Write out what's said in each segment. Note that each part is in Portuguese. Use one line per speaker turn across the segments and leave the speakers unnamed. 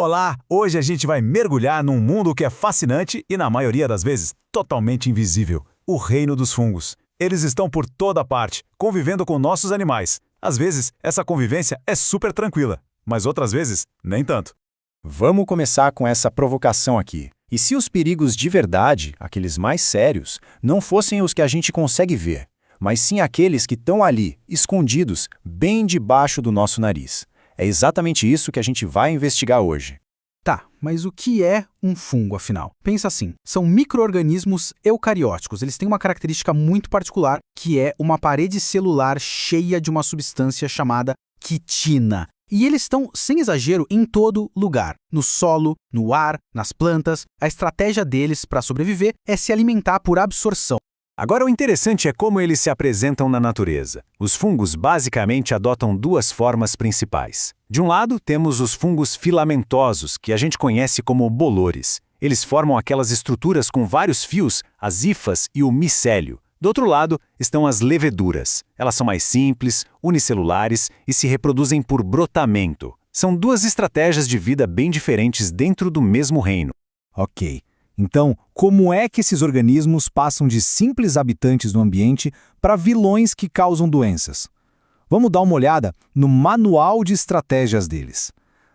Olá! Hoje a gente vai mergulhar num mundo que é fascinante e, na maioria das vezes, totalmente invisível. O reino dos fungos. Eles estão por toda parte, convivendo com nossos animais. Às vezes, essa convivência é super tranquila, mas outras vezes, nem tanto.
Vamos começar com essa provocação aqui. E se os perigos de verdade, aqueles mais sérios, não fossem os que a gente consegue ver, mas sim aqueles que estão ali, escondidos, bem debaixo do nosso nariz? É exatamente isso que a gente vai investigar hoje.
Tá, mas o que é um fungo, afinal? Pensa assim, são micro-organismos eucarióticos. Eles têm uma característica muito particular, que é uma parede celular cheia de uma substância chamada quitina. E eles estão, sem exagero, em todo lugar. No solo, no ar, nas plantas. A estratégia deles para sobreviver é se alimentar por absorção.
Agora, o interessante é como eles se apresentam na natureza. Os fungos basicamente adotam duas formas principais. De um lado, temos os fungos filamentosos, que a gente conhece como bolores. Eles formam aquelas estruturas com vários fios, as hifas e o micélio. Do outro lado, estão as leveduras. Elas são mais simples, unicelulares e se reproduzem por brotamento. São duas estratégias de vida bem diferentes dentro do mesmo reino.
Ok. Então, como é que esses organismos passam de simples habitantes do ambiente para vilões que causam doenças? Vamos dar uma olhada no manual de estratégias deles,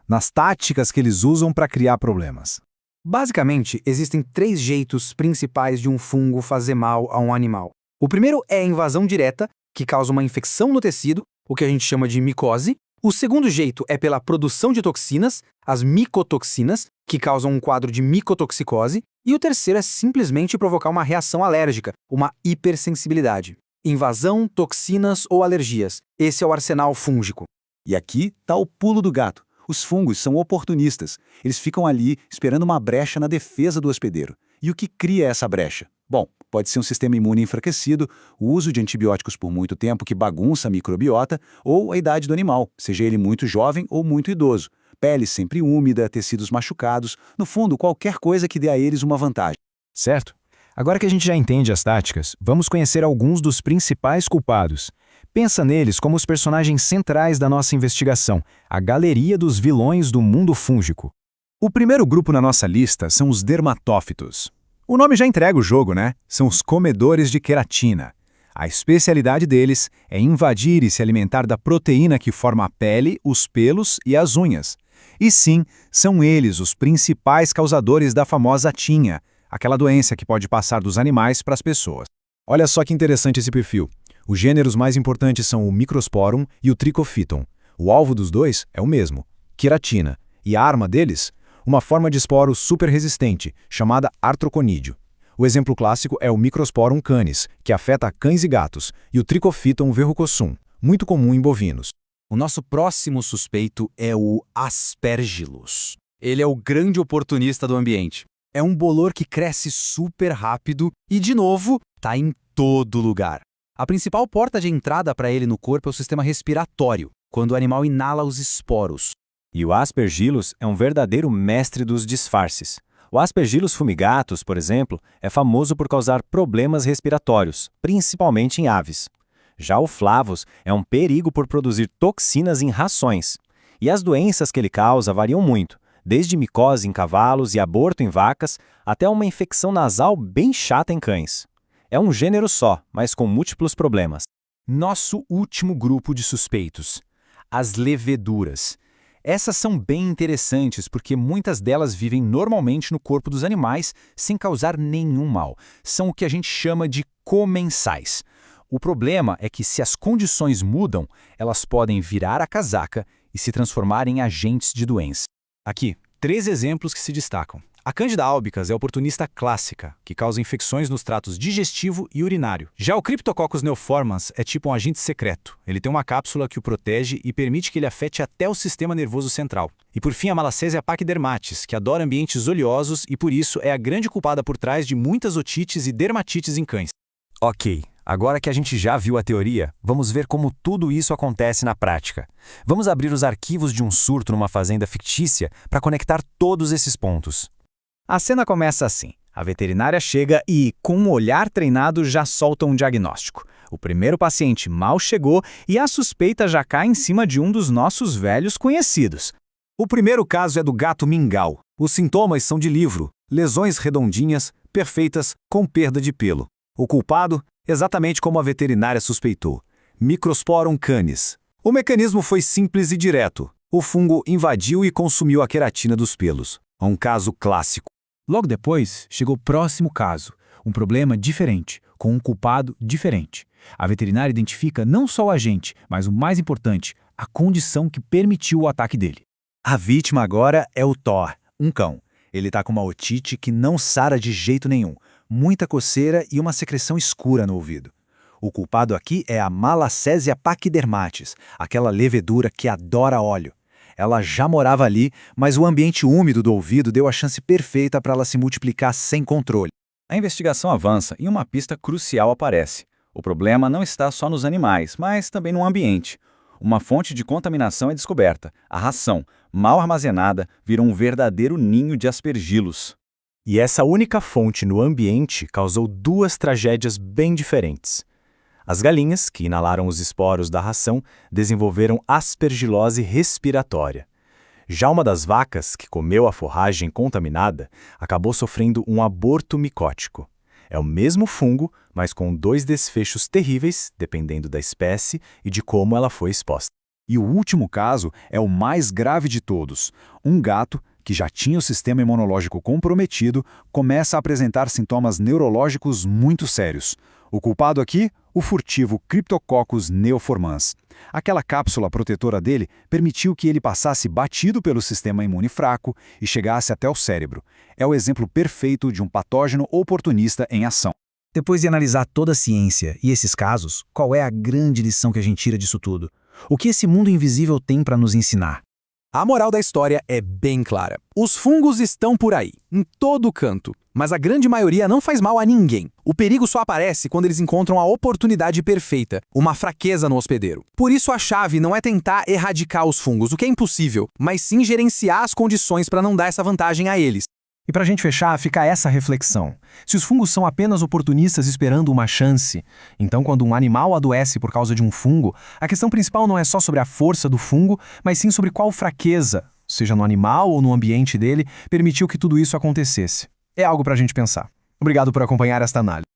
nas táticas que eles usam para criar problemas.
Basicamente, existem 3 jeitos principais de um fungo fazer mal a um animal. O primeiro é a invasão direta, que causa uma infecção no tecido, o que a gente chama de micose. O segundo jeito é pela produção de toxinas, as micotoxinas, que causam um quadro de micotoxicose. E o terceiro é simplesmente provocar uma reação alérgica, uma hipersensibilidade. Invasão, toxinas ou alergias. Esse é o arsenal fúngico.
E aqui está o pulo do gato. Os fungos são oportunistas. Eles ficam ali esperando uma brecha na defesa do hospedeiro. E o que cria essa brecha? Bom, pode ser um sistema imune enfraquecido, o uso de antibióticos por muito tempo que bagunça a microbiota, ou a idade do animal, seja ele muito jovem ou muito idoso. Pele sempre úmida, tecidos machucados, no fundo, qualquer coisa que dê a eles uma vantagem.
Certo? Agora que a gente já entende as táticas, vamos conhecer alguns dos principais culpados. Pensa neles como os personagens centrais da nossa investigação, a galeria dos vilões do mundo fúngico.
O primeiro grupo na nossa lista são os dermatófitos. O nome já entrega o jogo, né? São os comedores de queratina. A especialidade deles é invadir e se alimentar da proteína que forma a pele, os pelos e as unhas. E sim, são eles os principais causadores da famosa tinha, aquela doença que pode passar dos animais para as pessoas. Olha só que interessante esse perfil. Os gêneros mais importantes são o Microsporum e o Trichophyton. O alvo dos dois é o mesmo, queratina. E a arma deles? Uma forma de esporo super resistente, chamada artroconídeo. O exemplo clássico é o Microsporum canis, que afeta cães e gatos, e o Trichophyton verrucossum, muito comum em bovinos.
O nosso próximo suspeito é o Aspergillus. Ele é o grande oportunista do ambiente. É um bolor que cresce super rápido e, de novo, está em todo lugar. A principal porta de entrada para ele no corpo é o sistema respiratório, quando o animal inala os esporos.
E o Aspergillus é um verdadeiro mestre dos disfarces. O Aspergillus fumigatus, por exemplo, é famoso por causar problemas respiratórios, principalmente em aves. Já o Flavus é um perigo por produzir toxinas em rações. E as doenças que ele causa variam muito, desde micose em cavalos e aborto em vacas, até uma infecção nasal bem chata em cães. É um gênero só, mas com múltiplos problemas.
Nosso último grupo de suspeitos, as leveduras. Essas são bem interessantes porque muitas delas vivem normalmente no corpo dos animais sem causar nenhum mal. São o que a gente chama de comensais. O problema é que se as condições mudam, elas podem virar a casaca e se transformar em agentes de doença. Aqui, 3 exemplos que se destacam. A Candida albicans é oportunista clássica, que causa infecções nos tratos digestivo e urinário. Já o Cryptococcus neoformans é tipo um agente secreto. Ele tem uma cápsula que o protege e permite que ele afete até o sistema nervoso central. E por fim, a Malassezia pachydermatis, que adora ambientes oleosos e por isso é a grande culpada por trás de muitas otites e dermatites em cães.
Ok, agora que a gente já viu a teoria, vamos ver como tudo isso acontece na prática. Vamos abrir os arquivos de um surto numa fazenda fictícia para conectar todos esses pontos.
A cena começa assim. A veterinária chega e, com um olhar treinado, já solta um diagnóstico. O primeiro paciente mal chegou e a suspeita já cai em cima de um dos nossos velhos conhecidos.
O primeiro caso é do gato mingau. Os sintomas são de livro, lesões redondinhas, perfeitas, com perda de pelo. O culpado, exatamente como a veterinária suspeitou, Microsporum canis. O mecanismo foi simples e direto. O fungo invadiu e consumiu a queratina dos pelos. Um caso clássico.
Logo depois, chegou o próximo caso, um problema diferente, com um culpado diferente. A veterinária identifica não só o agente, mas o mais importante, a condição que permitiu o ataque dele.
A vítima agora é o Thor, um cão. Ele tá com uma otite que não sara de jeito nenhum, muita coceira e uma secreção escura no ouvido. O culpado aqui é a Malassezia pachydermatis, aquela levedura que adora óleo. Ela já morava ali, mas o ambiente úmido do ouvido deu a chance perfeita para ela se multiplicar sem controle.
A investigação avança e uma pista crucial aparece. O problema não está só nos animais, mas também no ambiente. Uma fonte de contaminação é descoberta. A ração, mal armazenada, virou um verdadeiro ninho de aspergilos.
E essa única fonte no ambiente causou duas tragédias bem diferentes. As galinhas, que inalaram os esporos da ração, desenvolveram aspergilose respiratória. Já uma das vacas, que comeu a forragem contaminada, acabou sofrendo um aborto micótico. É o mesmo fungo, mas com dois desfechos terríveis, dependendo da espécie e de como ela foi exposta.
E o último caso é o mais grave de todos. Um gato, que já tinha o sistema imunológico comprometido, começa a apresentar sintomas neurológicos muito sérios. O culpado aqui? O furtivo Cryptococcus neoformans. Aquela cápsula protetora dele permitiu que ele passasse batido pelo sistema imune fraco e chegasse até o cérebro. É o exemplo perfeito de um patógeno oportunista em ação.
Depois de analisar toda a ciência e esses casos, qual é a grande lição que a gente tira disso tudo? O que esse mundo invisível tem para nos ensinar?
A moral da história é bem clara. Os fungos estão por aí, em todo canto, mas a grande maioria não faz mal a ninguém. O perigo só aparece quando eles encontram a oportunidade perfeita, uma fraqueza no hospedeiro. Por isso a chave não é tentar erradicar os fungos, o que é impossível, mas sim gerenciar as condições para não dar essa vantagem a eles.
E para a gente fechar, fica essa reflexão. Se os fungos são apenas oportunistas esperando uma chance, então quando um animal adoece por causa de um fungo, a questão principal não é só sobre a força do fungo, mas sim sobre qual fraqueza, seja no animal ou no ambiente dele, permitiu que tudo isso acontecesse. É algo para a gente pensar. Obrigado por acompanhar esta análise.